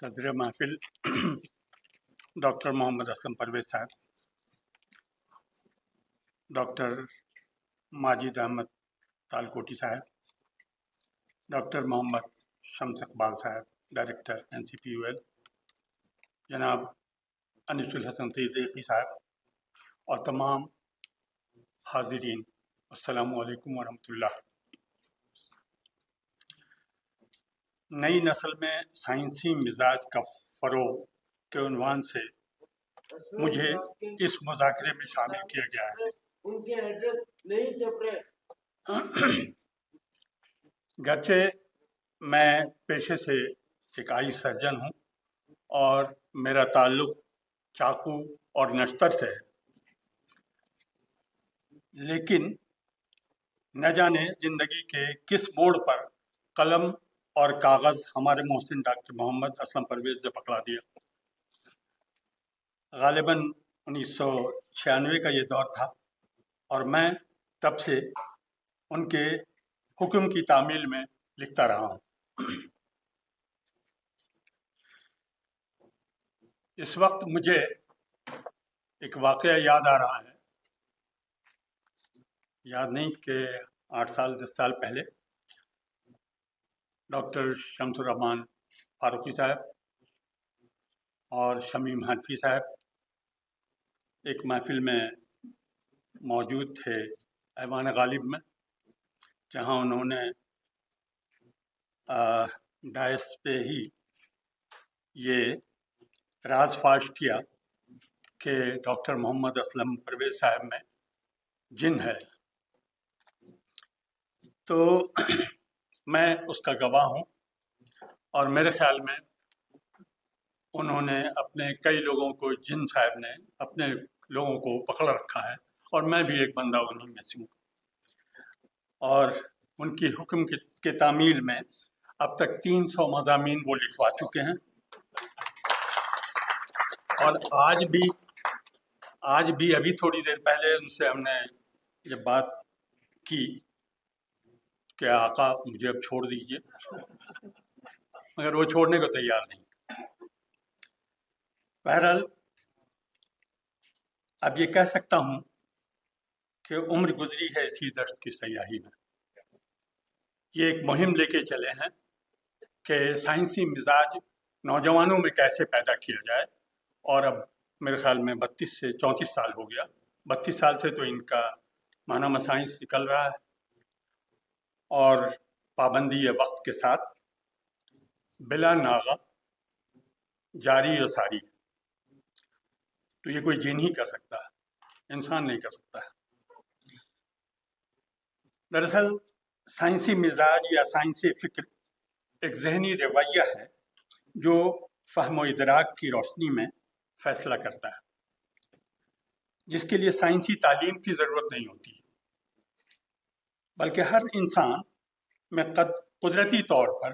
صدر محفل ڈاکٹر محمد اسلم پرویز صاحب، ڈاکٹر ماجد احمد تالکوٹی صاحب، ڈاکٹر محمد شمس اقبال صاحب ڈائریکٹر NCPUL، جناب انیس الحسن صدیقی صاحب اور تمام حاضرین، السلام علیکم ورحمۃ اللہ۔ نئی نسل میں سائنسی مزاج کا فروغ کے عنوان سے مجھے اس مذاکرے میں شامل کیا گیا ہے۔ ان کے ایڈریس نہیں چھپ رہے۔ گرچہ میں پیشے سے ایک آئی سرجن ہوں اور میرا تعلق چاقو اور نشتر سے ہے، لیکن نہ جانے زندگی کے کس موڑ پر قلم اور کاغذ ہمارے محسن ڈاکٹر محمد اسلم پرویز نے پکڑا دیا۔ غالباً 1996 کا یہ دور تھا اور میں تب سے ان کے حکم کی تعمیل میں لکھتا رہا ہوں۔ اس وقت مجھے ایک واقعہ یاد آ رہا ہے، یاد نہیں کہ 8 سال 10 سال پہلے ڈاکٹر شمس الرحمان فاروقی صاحب اور شمیم حنفی صاحب ایک محفل میں موجود تھے ایوان غالب میں، جہاں انہوں نے ڈائس پہ ہی یہ راز فاش کیا کہ ڈاکٹر محمد اسلم پرویز صاحب میں جن ہے۔ تو میں اس کا گواہ ہوں اور میرے خیال میں انہوں نے اپنے کئی لوگوں کو، جن صاحب نے اپنے لوگوں کو پکڑ رکھا ہے، اور میں بھی ایک بندہ انہی میں سے ہوں، اور ان کی حکم کے تعمیل میں اب تک 300 مضامین وہ لکھوا چکے ہیں، اور آج بھی ابھی تھوڑی دیر پہلے ان سے ہم نے جب بات کی کہ آقا مجھے اب چھوڑ دیجئے، مگر وہ چھوڑنے کو تیار نہیں۔ بہرحال اب یہ کہہ سکتا ہوں کہ عمر گزری ہے اسی دشت کی سیاہی میں۔ یہ ایک مہم لے کے چلے ہیں کہ سائنسی مزاج نوجوانوں میں کیسے پیدا کیا جائے، اور اب میرے خیال میں 32 سے 34 سال ہو گیا، 32 سال سے تو ان کا ماہنامہ سائنس نکل رہا ہے، اور پابندی وقت کے ساتھ بلا ناغہ جاری و ساری۔ تو یہ کوئی جن ہی کر سکتا ہے، انسان نہیں کر سکتا ہے۔ دراصل سائنسی مزاج یا سائنسی فکر ایک ذہنی رویہ ہے جو فہم و ادراک کی روشنی میں فیصلہ کرتا ہے، جس کے لیے سائنسی تعلیم کی ضرورت نہیں ہوتی، بلکہ ہر انسان میں قدرتی طور پر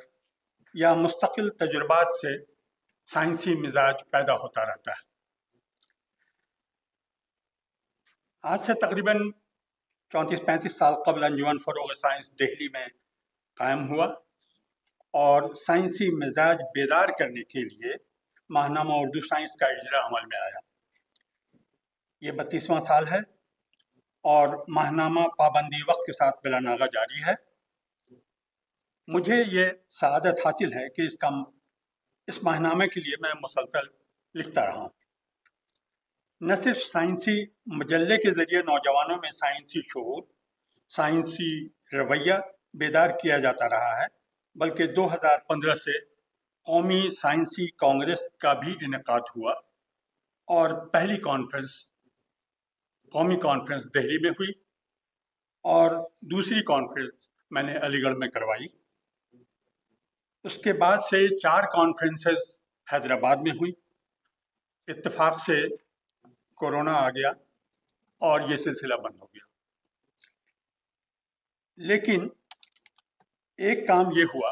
یا مستقل تجربات سے سائنسی مزاج پیدا ہوتا رہتا ہے۔ آج سے تقریباً 34-35 سال قبل انجمن فروغ سائنس دہلی میں قائم ہوا اور سائنسی مزاج بیدار کرنے کے لیے ماہنامہ اردو سائنس کا اجرا عمل میں آیا۔ یہ 32واں سال ہے اور ماہنامہ پابندی وقت کے ساتھ بلا ناغہ جاری ہے۔ مجھے یہ سعادت حاصل ہے کہ اس ماہنامے کے لیے میں مسلسل لکھتا رہا ہوں۔ نہ صرف سائنسی مجلے کے ذریعے نوجوانوں میں سائنسی شعور، سائنسی رویہ بیدار کیا جاتا رہا ہے، بلکہ 2015 سے قومی سائنسی کانگریس کا بھی انعقاد ہوا، اور پہلی قومی کانفرنس دہلی میں ہوئی اور دوسری کانفرنس میں نے علی گڑھ میں کروائی۔ اس کے بعد سے 4 کانفرنسز حیدرآباد میں ہوئی۔ اتفاق سے کورونا آ گیا اور یہ سلسلہ بند ہو گیا، لیکن ایک کام یہ ہوا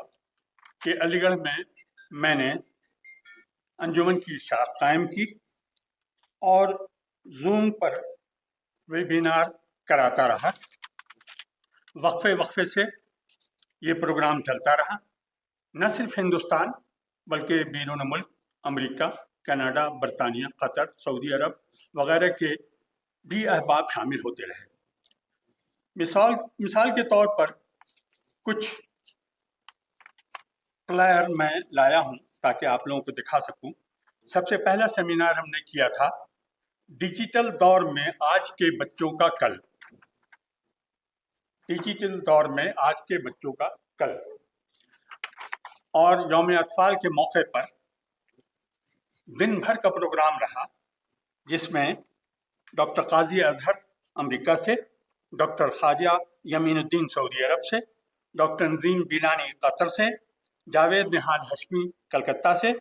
کہ علی گڑھ میں نے انجمن کی شاخ قائم کی اور زوم پر ویبینار کراتا رہا۔ وقفے سے یہ پروگرام چلتا رہا، نہ صرف ہندوستان بلکہ بیرون ملک امریکہ، کینیڈا، برطانیہ، قطر، سعودی عرب وغیرہ کے بھی احباب شامل ہوتے رہے۔ مثال کے طور پر کچھ فلائر میں لایا ہوں تاکہ آپ لوگوں کو دکھا سکوں۔ سب سے پہلا سیمینار ہم نے کیا تھا ڈیجیٹل دور میں آج کے بچوں کا کل، ڈیجیٹل دور میں آج کے بچوں کا کل، اور یوم اطفال کے موقع پر دن بھر کا پروگرام رہا، جس میں ڈاکٹر قاضی اظہر امریکہ سے، ڈاکٹر خواجہ یمین الدین سعودی عرب سے، ڈاکٹر نظیم بیلانی قطر سے، جاوید نہال ہاشمی کلکتہ سے،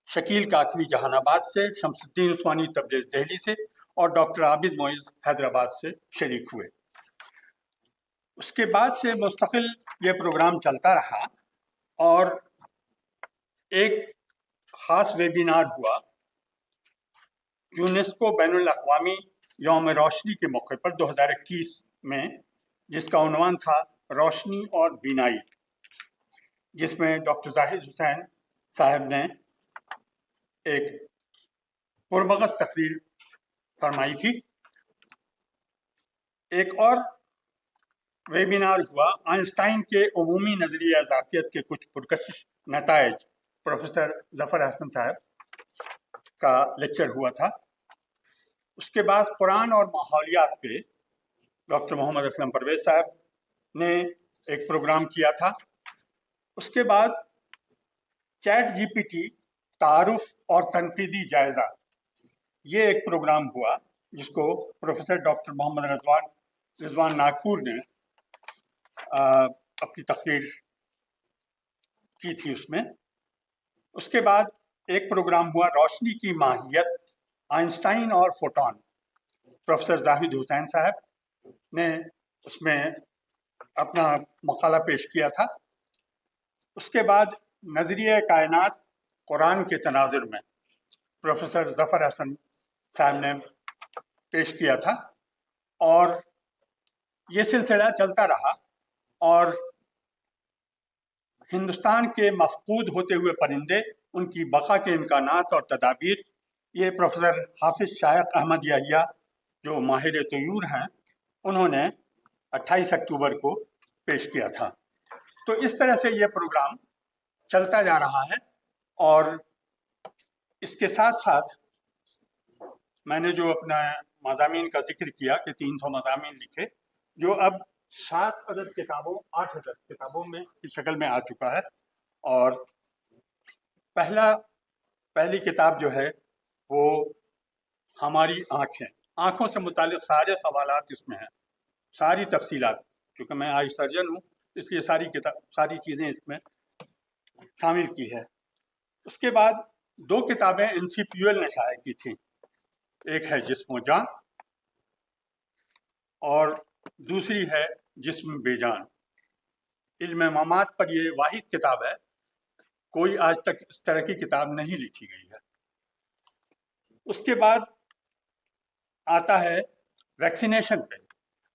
شکیل کاکوی جہان آباد سے، شمس الدین عثمانی تبریز دہلی سے، اور ڈاکٹر عابد معیز حیدرآباد سے شریک ہوئے۔ اس کے بعد سے مستقل یہ پروگرام چلتا رہا، اور ایک خاص ویبینار ہوا یونیسکو بین الاقوامی یوم روشنی کے موقع پر 2021 میں، جس کا عنوان تھا روشنی اور بینائی، جس میں ڈاکٹر زاہد حسین صاحب نے ایک پرمغز تقریر فرمائی تھی۔ ایک اور ویبینار ہوا آئنسٹائن کے عمومی نظریہ اضافیت کے کچھ پرکشش نتائج، پروفیسر ظفر احسن صاحب کا لیکچر ہوا تھا۔ اس کے بعد قرآن اور ماحولیات پہ ڈاکٹر محمد اسلم پرویز صاحب نے ایک پروگرام کیا تھا۔ اس کے بعد چیٹ جی پی ٹی تعارف اور تنقیدی جائزہ، یہ ایک پروگرام ہوا جس کو پروفیسر ڈاکٹر محمد رضوان ناگپور نے اپنی تقریر کی تھی اس میں۔ اس کے بعد ایک پروگرام ہوا روشنی کی ماہیت، آئنسٹائن اور فوٹون، پروفیسر زاہد حسین صاحب نے اس میں اپنا مقالہ پیش کیا تھا۔ اس کے بعد نظریہ کائنات قرآن کے تناظر میں پروفیسر ظفر احسن صاحب نے پیش کیا تھا، اور یہ سلسلہ چلتا رہا، اور ہندوستان کے مفقود ہوتے ہوئے پرندے، ان کی بقا کے امکانات اور تدابیر، یہ پروفیسر حافظ شایق احمد یحییٰ جو ماہر طیور ہیں، انہوں نے 28 اکتوبر کو پیش کیا تھا۔ تو اس طرح سے یہ پروگرام چلتا جا رہا ہے، اور اس کے ساتھ ساتھ میں نے جو اپنا مضامین کا ذکر کیا کہ 300 مضامین لکھے، جو اب 8 عدد کتابوں میں کی شکل میں آ چکا ہے، اور پہلی کتاب جو ہے وہ ہماری آنکھوں سے متعلق سارے سوالات اس میں ہیں، ساری تفصیلات، کیونکہ میں آئی سرجن ہوں اس لیے ساری چیزیں اس میں شامل کی ہے۔ اس کے بعد 2 کتابیں NCPUL نے شائع کی تھیں، ایک ہے جسم و جان، اور دوسری ہے جسم بے جان۔ علم ممات پر یہ واحد کتاب ہے، کوئی آج تک اس طرح کی کتاب نہیں لکھی گئی ہے۔ اس کے بعد آتا ہے ویکسینیشن پہ،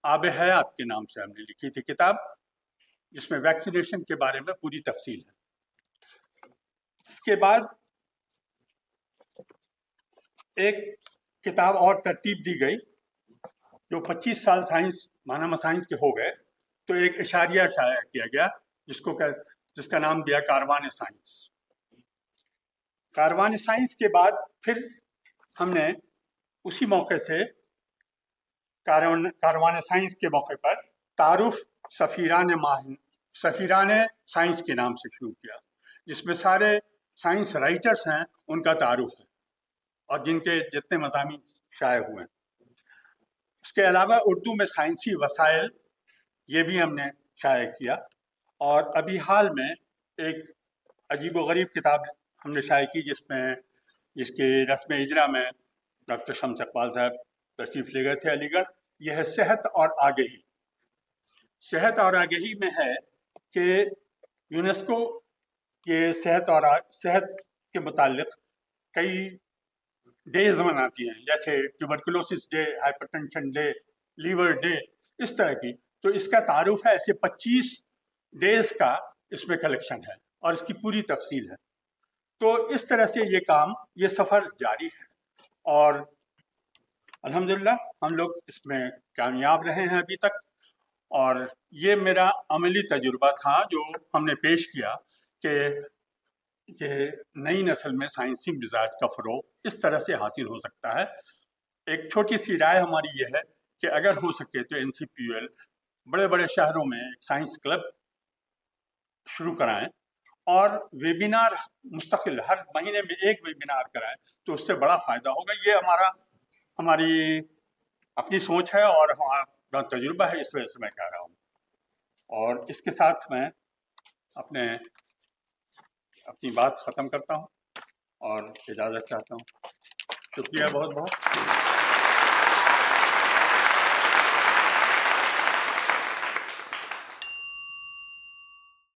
آب حیات کے نام سے ہم نے لکھی تھی کتاب، جس میں ویکسینیشن کے بارے میں پوری تفصیل ہے۔ اس کے بعد ایک کتاب اور ترتیب دی گئی، جو 25 سال ماہنامہ سائنس کے ہو گئے تو ایک اشاریہ شائع کیا گیا، جس کا نام دیا کاروان سائنس۔ کاروان سائنس کے بعد پھر ہم نے اسی موقع سے کاروان سائنس کے موقع پر تعارف سفیران سائنس کے نام سے شروع کیا، جس میں سارے سائنس رائٹرز ہیں ان کا تعارف ہے، اور جن کے جتنے مضامین شائع ہوئے ہیں۔ اس کے علاوہ اردو میں سائنسی وسائل، یہ بھی ہم نے شائع کیا، اور ابھی حال میں ایک عجیب و غریب کتاب ہم نے شائع کی، جس کے رسم اجرا میں ڈاکٹر شمس اقبال صاحب تشریف لے گئے تھے علی گڑھ۔ یہ ہے صحت اور آگہی۔ صحت اور آگہی میں ہے کہ یونیسکو یہ صحت کے متعلق کئی ڈیز مناتی ہیں، جیسے tuberculosis day, hypertension day, liver day, اس طرح کی۔ تو اس کا تعارف ہے، ایسے 25 ڈیز کا اس میں کلیکشن ہے، اور اس کی پوری تفصیل ہے۔ تو اس طرح سے یہ سفر جاری ہے، اور الحمدللہ ہم لوگ اس میں کامیاب رہے ہیں ابھی تک. اور یہ میرا عملی تجربہ تھا جو ہم نے پیش کیا کہ یہ نئی نسل میں سائنسی مزاج کا فروغ اس طرح سے حاصل ہو سکتا ہے. ایک چھوٹی سی رائے ہماری یہ ہے کہ اگر ہو سکے تو NCPUL بڑے بڑے شہروں میں ایک سائنس کلب شروع کرائیں اور ویبینار مستقل ہر مہینے میں ایک ویبینار کرائیں تو اس سے بڑا فائدہ ہوگا. یہ ہماری اپنی سوچ ہے اور ہمارا تجربہ ہے، اس وجہ سے میں کہہ رہا ہوں. اور اس کے ساتھ میں اپنی بات ختم کرتا ہوں اور اجازت چاہتا ہوں. شکریہ بہت بہت.